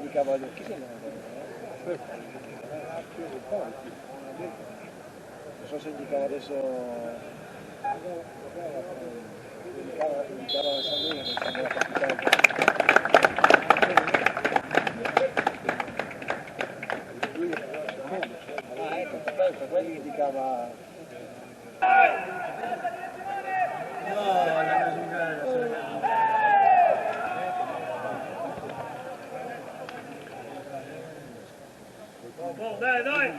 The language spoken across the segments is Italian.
indicava chi se ne non so se indicava adesso indicava la Sandrina che la capitale. Quelli indicava dai, dai!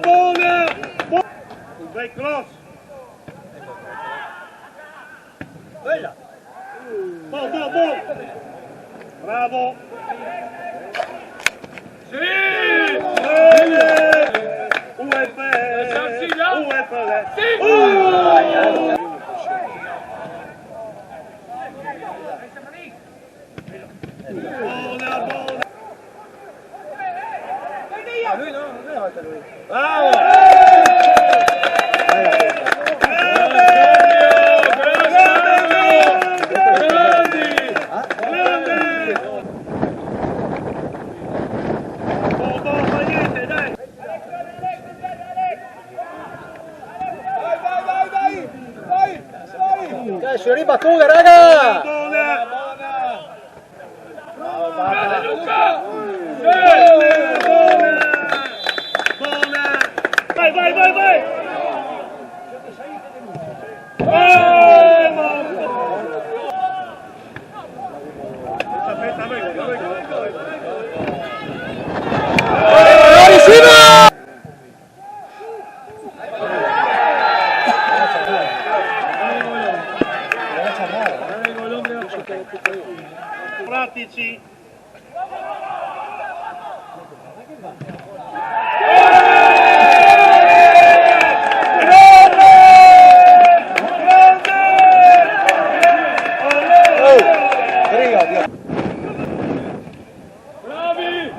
Buona! Un bel cross! Bella! Bom! Bravo! Sì! Bene! UFL! Sì! Buona! lui no, non è volta lui. Bravo! Adesso ribattuta, raga! Bravo Luca! Buona! Vai! Pratici! Bravi!